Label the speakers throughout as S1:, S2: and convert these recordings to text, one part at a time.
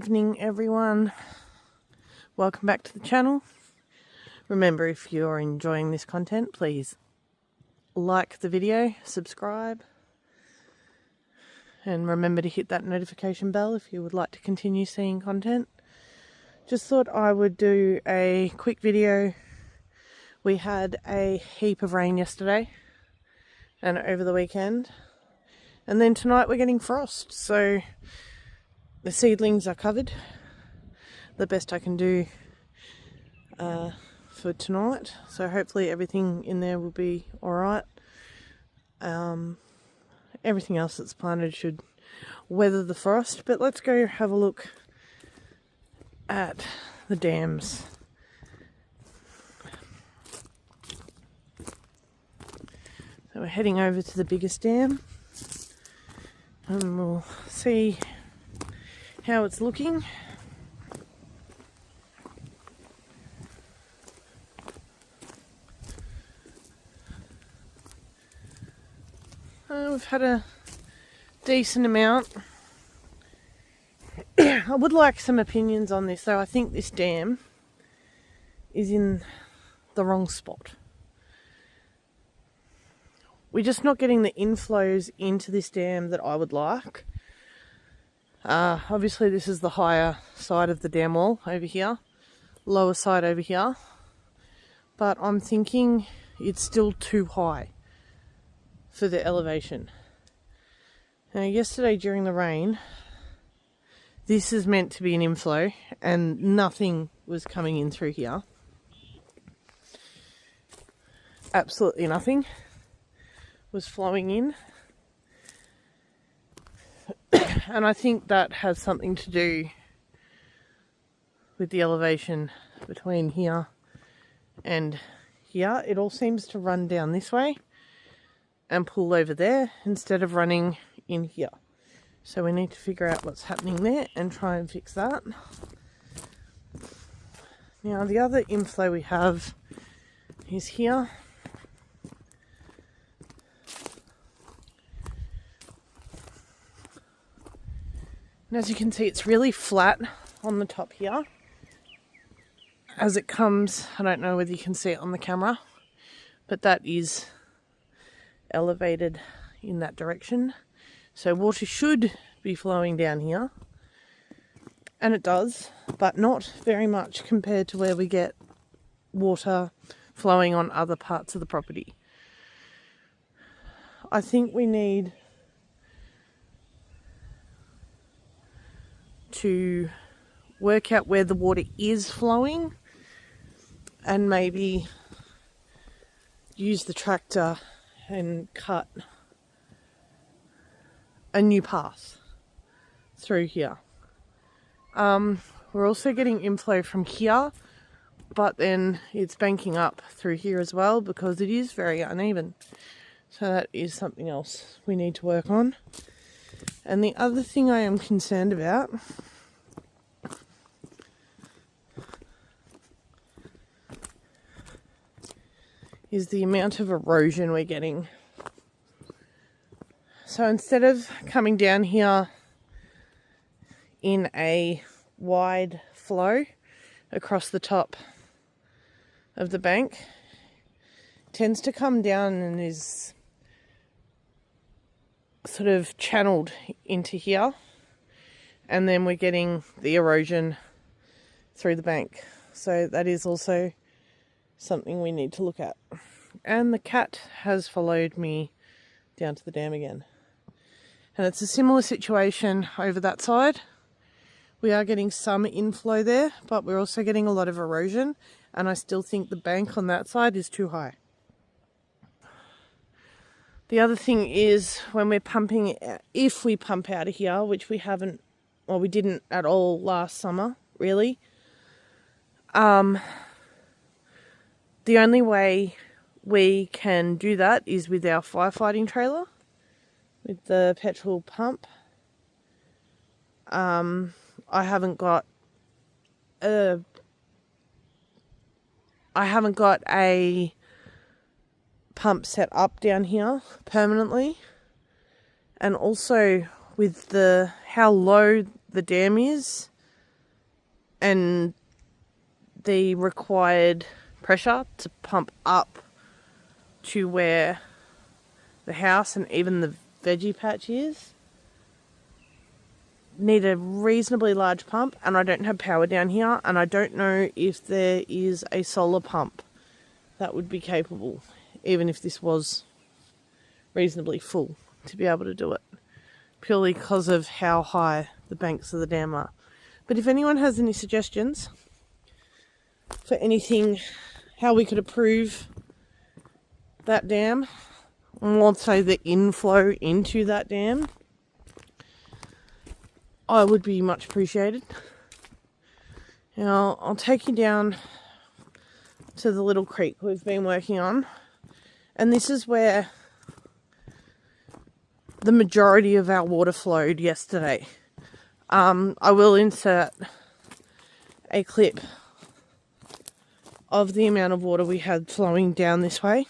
S1: evening, everyone. Welcome back to the channel. Remember, if you're enjoying this content, please like the video, subscribe, and remember to hit that notification bell if you would like to continue seeing content. Just thought I would do a quick video. We had a heap of rain yesterday and over the weekend, and then tonight we're getting frost, so the seedlings are covered. The best I can do for tonight, so hopefully everything in there will be alright. Everything else that's planted should weather the frost, but let's go have a look at the dams. So we're heading over to the biggest dam and we'll see how it's looking. We've had a decent amount. I would like some opinions on this though. I think this dam is in the wrong spot. We're just not getting the inflows into this dam that I would like. Obviously this is the higher side of the dam wall over here, lower side over here, but I'm thinking it's still too high for the elevation. Now yesterday during the rain, this is meant to be an inflow and nothing was coming in through here. Absolutely nothing was flowing in. And I think that has something to do with the elevation between here and here. It all seems to run down this way and pull over there instead of running in here. So we need to figure out what's happening there and try and fix that. Now the other inflow we have is here. And as you can see, it's really flat on the top here. As it comes, I don't know whether you can see it on the camera, but that is elevated in that direction. So water should be flowing down here, and it does, but not very much compared to where we get water flowing on other parts of the property. I think we need to work out where the water is flowing and maybe use the tractor and cut a new path through here. We're also getting inflow from here, but then it's banking up through here as well because it is very uneven. So that is something else we need to work on. And the other thing I am concerned about is the amount of erosion we're getting. So instead of coming down here in a wide flow across the top of the bank, it tends to come down and is sort of channeled into here, and then we're getting the erosion through the bank. So that is also something we need to look at. And the cat has followed me down to the dam again. And it's a similar situation over that side. We are getting some inflow there, but we're also getting a lot of erosion, and I still think the bank on that side is too high. The other thing is when we're pumping, if we pump out of here, which we haven't, well, we didn't at all last summer, really. The only way we can do that is with our firefighting trailer, with the petrol pump. I haven't got a pump set up down here permanently, and also with how low the dam is, and the required pressure to pump up to where the house and even the veggie patch is need a reasonably large pump, and I don't have power down here, and I don't know if there is a solar pump that would be capable, even if this was reasonably full, to be able to do it, purely because of how high the banks of the dam are. But if anyone has any suggestions for anything, how we could improve that dam, and also the inflow into that dam, I would be much appreciated. Now, I'll take you down to the little creek we've been working on, and this is where the majority of our water flowed yesterday. I will insert a clip of the amount of water we had flowing down this way,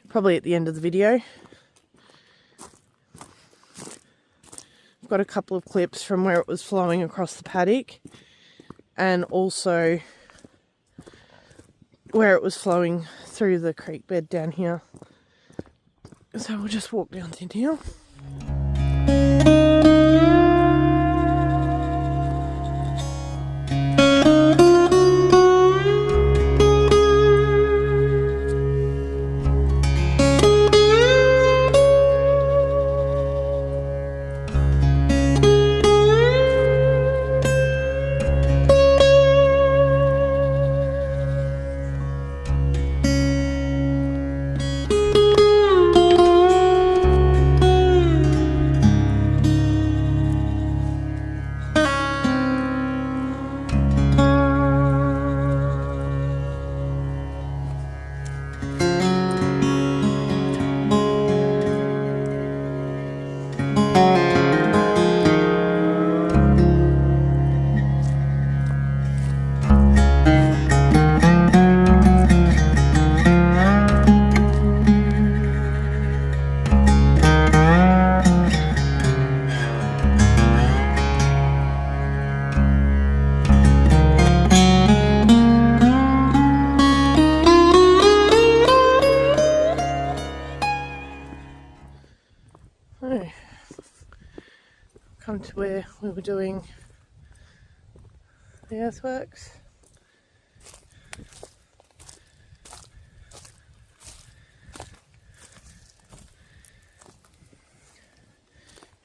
S1: probably at the end of the video. I've got a couple of clips from where it was flowing across the paddock, and also where it was flowing through the creek bed down here. So we'll just walk down to here. Come to where we were doing the earthworks.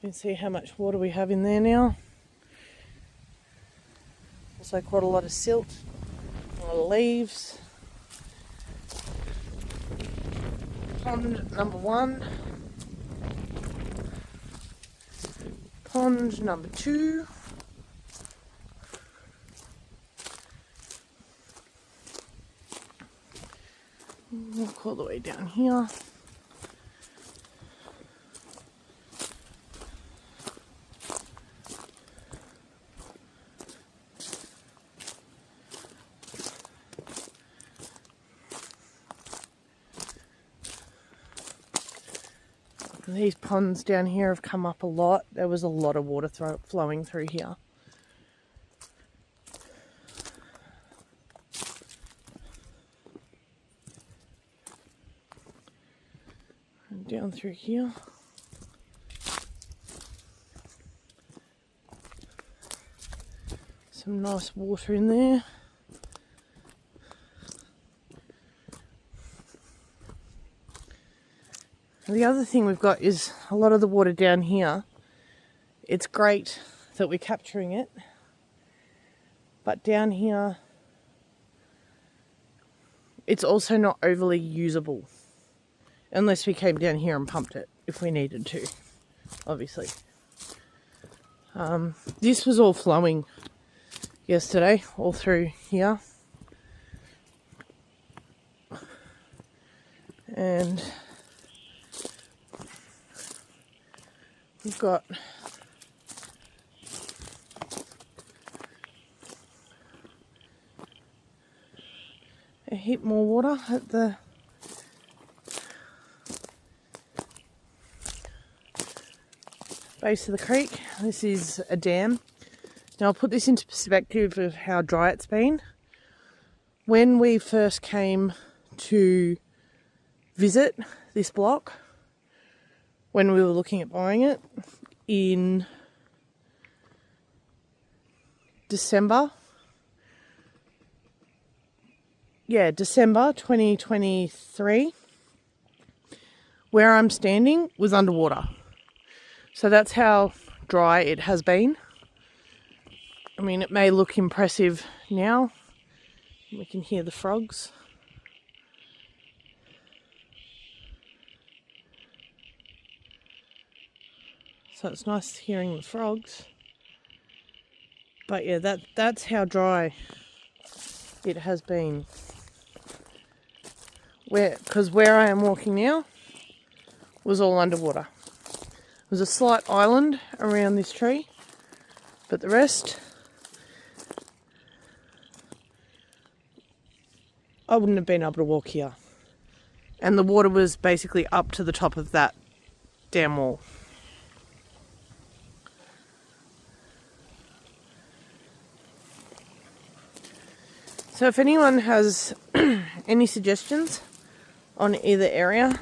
S1: You can see how much water we have in there now. Also quite a lot of silt, a lot of leaves. Pond number 1. Pond number 2. Walk all the way down here. These ponds down here have come up a lot. There was a lot of water flowing through here. And down through here. Some nice water in there. The other thing we've got is a lot of the water down here. It's great that we're capturing it, but down here it's also not overly usable unless we came down here and pumped it if we needed to, obviously. This was all flowing yesterday, all through here, and we've got a heap more water at the base of the creek. This is a dam. Now I'll put this into perspective of how dry it's been. When we first came to visit this block, when we were looking at buying it in December 2023, where I'm standing was underwater. So that's how dry it has been. I mean, it may look impressive now. We can hear the frogs. So it's nice hearing the frogs. But yeah, that's how dry it has been. Because where I am walking now was all underwater. There was a slight island around this tree, but the rest, I wouldn't have been able to walk here. And the water was basically up to the top of that dam wall. So if anyone has any suggestions on either area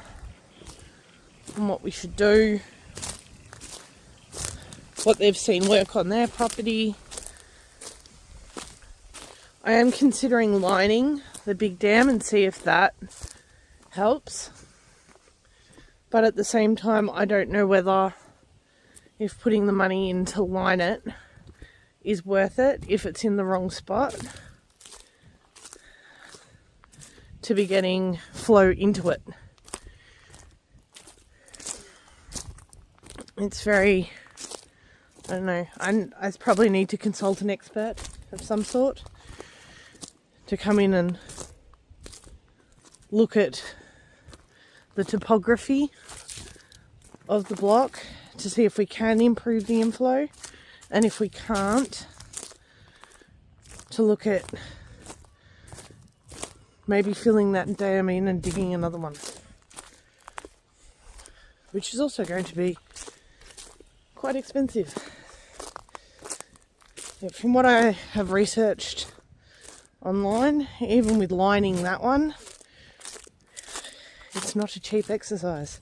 S1: on what we should do, what they've seen work on their property, I am considering lining the big dam and see if that helps. But at the same time, I don't know whether if putting the money in to line it is worth it if it's in the wrong spot to be getting flow into it. It's very, I don't know, I probably need to consult an expert of some sort to come in and look at the topography of the block to see if we can improve the inflow, and if we can't, to look at maybe filling that dam in and digging another one, which is also going to be quite expensive. But from what I have researched online, even with lining that one, it's not a cheap exercise.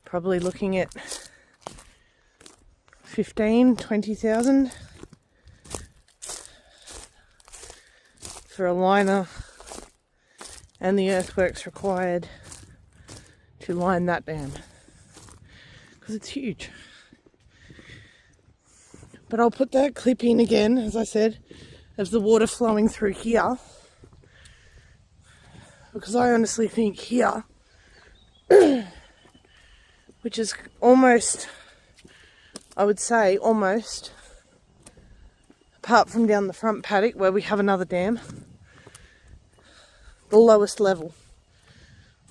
S1: Probably looking at 15,000-20,000 for a liner and the earthworks required to line that dam, because it's huge. But I'll put that clip in again, as I said, of the water flowing through here, because I honestly think here, which is almost, I would say almost, apart from down the front paddock where we have another dam, the lowest level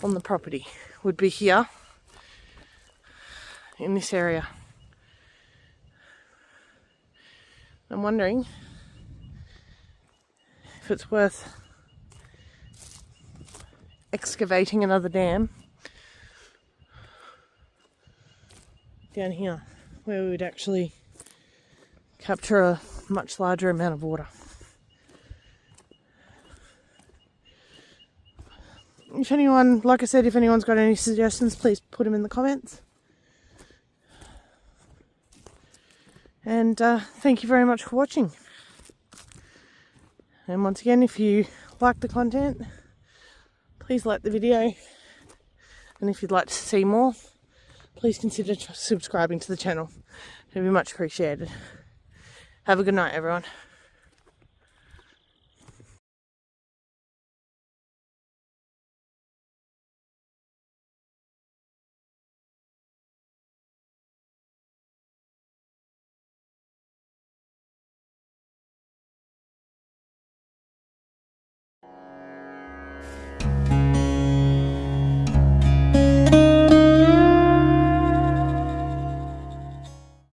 S1: on the property would be here in this area. I'm wondering if it's worth excavating another dam down here where we would actually capture a much larger amount of water. If anyone, like I said, if anyone's got any suggestions, please put them in the comments. And thank you very much for watching. And once again, if you like the content, please like the video. And if you'd like to see more, please consider subscribing to the channel. It would be much appreciated. Have a good night, everyone.